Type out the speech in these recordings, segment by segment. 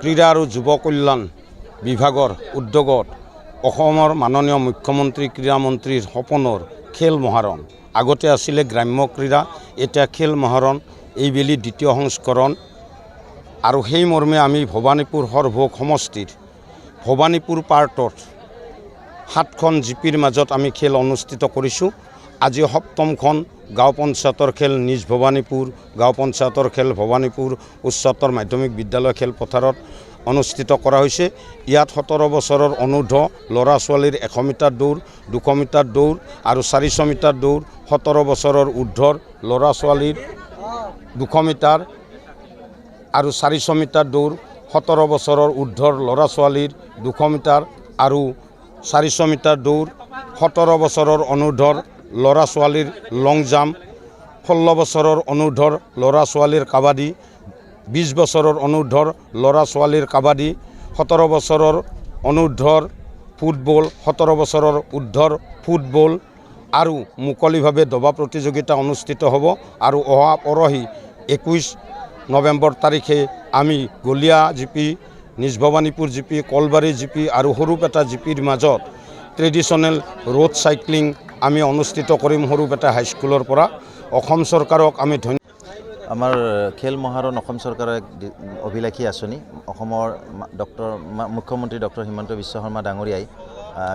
ক্ৰীড়া আৰু যুৱ কল্যাণ বিভাগৰ উদ্যোগত অসমৰ মাননীয় মুখ্যমন্ত্ৰী ক্ৰীড়ামন্ত্ৰীৰ সপোনৰ খেল মহাৰণ আগতে আছিলে গ্ৰাম্য ক্ৰীড়া এতিয়া খেল মহাৰণ এইবেলি দ্বিতীয় সংস্কৰণ আৰু সেই মৰ্মে আমি ভবানীপুৰ সৰভোগ সমষ্টিৰ ভবানীপুৰ পাৰ্টত 7খন জিপিৰ মাজত আমি খেল অনুষ্ঠিত কৰিছোঁ। আজি 7মখন গাঁও পঞ্চায়তৰ খেল নিজ ভবানীপুৰ গাঁও পঞ্চায়তৰ খেল ভবানীপুৰ উচ্চতৰ মাধ্যমিক বিদ্যালয় খেলপথাৰত অনুষ্ঠিত কৰা হৈছে। ইয়াত 17 বছৰৰ অনূৰ্ধ্ব ল'ৰা ছোৱালীৰ 100 মিটাৰ দৌৰ 200 মিটাৰ দৌৰ আৰু 400 মিটাৰ দৌৰ 17 বছৰৰ ঊৰ্ধ্বৰ ল'ৰা ছোৱালীৰ 200 মিটাৰ আৰু 400 মিটাৰ দৌৰ 17 বছৰৰ ঊৰ্ধ্বৰ ল'ৰা ছোৱালীৰ 200 মিটাৰ আৰু 400 মিটাৰ দৌৰ 17 বছৰৰ অনূৰ্ধ্বৰ ল'ৰা ছোৱালীৰ লং জাম্প 16 বছৰৰ অনূৰ্ধ্বৰ ল'ৰা ছোৱালীৰ কাবাডী 20 বছৰৰ অনূৰ্ধ্বৰ ল'ৰা ছোৱালীৰ কাবাডী 17 বছৰৰ অনূৰ্ধ্বৰ ফুটবল 17 বছৰৰ ঊৰ্ধ্বৰ ফুটবল আৰু মুকলিভাৱে দবা প্ৰতিযোগিতা অনুষ্ঠিত হ'ব। আৰু অহা পৰহি 21 নৱেম্বৰ তাৰিখে আমি গলীয়া জিপি নিজ ভবানীপুৰ জিপি কলবাৰী জিপি আৰু সৰুপেটা জিপিৰ মাজত ট্ৰেডিশ্যনেল ৰোড চাইক্লিং আমি অনুষ্ঠিত কৰিম সৰুপেটা হাইস্কুলৰ পৰা। অসম চৰকাৰক আমি আমাৰ খেল মহাৰণ অসম চৰকাৰৰ এক অভিলাষী আঁচনি। অসমৰ মুখ্যমন্ত্ৰী ডক্টৰ হিমন্ত বিশ্ব শৰ্মা ডাঙৰীয়াই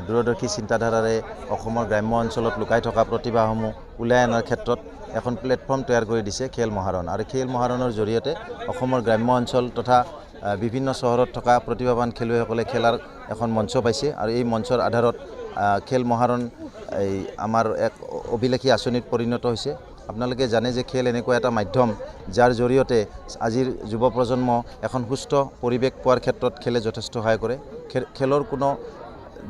দূৰদৰ্শী চিন্তাধাৰাৰে অসমৰ গ্ৰাম্য অঞ্চলত লুকাই থকা প্ৰতিভাসমূহ ওলাই অনাৰ ক্ষেত্ৰত এখন প্লেটফৰ্ম তৈয়াৰ কৰি দিছে খেল মহাৰণ। আৰু খেল মহাৰণৰ জৰিয়তে অসমৰ গ্ৰাম্য অঞ্চল তথা বিভিন্ন চহৰত থকা প্ৰতিভাৱান খেলুৱৈসকলে খেলাৰ এখন মঞ্চ পাইছে। আৰু এই মঞ্চৰ আধাৰত খেল মহাৰণ এই আমাৰ এক অভিলাষী আঁচনিত পৰিণত হৈছে। আপোনালোকে জানে যে খেল এনেকুৱা এটা মাধ্যম যাৰ জৰিয়তে আজিৰ যুৱ প্ৰজন্ম এখন সুস্থ পৰিৱেশ পোৱাৰ ক্ষেত্ৰত খেলে যথেষ্ট সহায় কৰে। খেলৰ কোনো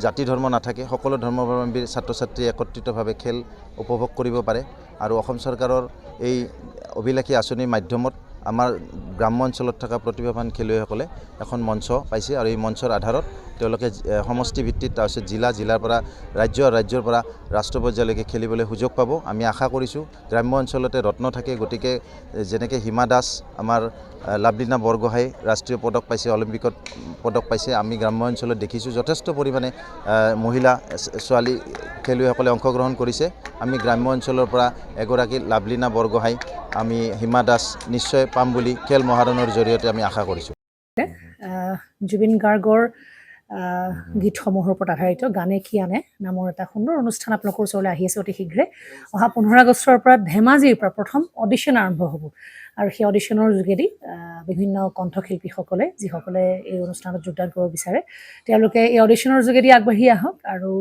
জাতি ধৰ্ম নাথাকে, সকলো ধৰ্মাৱলম্বীৰ ছাত্ৰ ছাত্ৰী একত্ৰিতভাৱে খেল উপভোগ কৰিব পাৰে। আৰু অসম চৰকাৰৰ এই অভিলাষী আঁচনিৰ মাধ্যমত আমাৰ গ্ৰাম্য অঞ্চলত থকা প্ৰতিভাৱান খেলুৱৈসকলে এখন মঞ্চ পাইছে। আৰু এই মঞ্চৰ আধাৰত তেওঁলোকে সমষ্টি ভিত্তিত তাৰপিছত জিলাৰ পৰা ৰাজ্যৰ পৰা ৰাষ্ট্ৰ পৰ্যায়লৈকে খেলিবলৈ সুযোগ পাব। আমি আশা কৰিছোঁ গ্ৰাম্য অঞ্চলতে ৰত্ন থাকে, গতিকে যেনেকৈ হিমা দাস আমাৰ লাভলীনা বৰগোহাঁই ৰাষ্ট্ৰীয় পদক পাইছে, অলিম্পিকত পদক পাইছে, আমি গ্ৰাম্য অঞ্চলত দেখিছোঁ যথেষ্ট পৰিমাণে মহিলা ছোৱালী খেলুৱৈসকলে অংশগ্ৰহণ কৰিছে। আমি গ্ৰাম্য অঞ্চলৰ পৰা এগৰাকী লাভলীনা বৰগোহাঁই আমি হিমা দাস নিশ্চয় পাম বুলি খেল মহাৰণৰ জৰিয়তে আমি আশা কৰিছোঁ। জুবিন গাৰ্গৰ গীতসমূহৰ ওপৰত আধাৰিত গানে কি আনে নামৰ এটা সুন্দৰ অনুষ্ঠান আপোনালোকৰ ওচৰলৈ আহি আছে অতি শীঘ্ৰে। অহা 15 আগষ্টৰ পৰা ধেমাজিৰ পৰা প্ৰথম অডিশ্যন আৰম্ভ হ'ব। আৰু সেই অডিশ্যনৰ যোগেদি বিভিন্ন কণ্ঠশিল্পীসকলে যিসকলে এই অনুষ্ঠানত যোগদান কৰিব বিচাৰে তেওঁলোকে এই অডিশ্যনৰ যোগেদি আগবাঢ়ি আহক। আৰু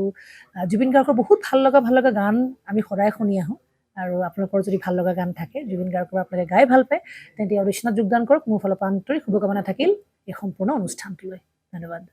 জুবিন গাৰ্গৰ বহুত ভাল লগা গান আমি সদায় শুনি আহোঁ। আৰু আপোনালোকৰ যদি ভাল লগা গান থাকে জুবিন গাৰ্গৰ আপোনালোকে গাই ভাল পায় তেন্তে অডিশ্যনত যোগদান কৰক। মোৰ ফালৰ পৰা আন্তৰিক শুভকামনা থাকিল এই সম্পূৰ্ণ অনুষ্ঠানটোলৈ। ধন্যবাদ।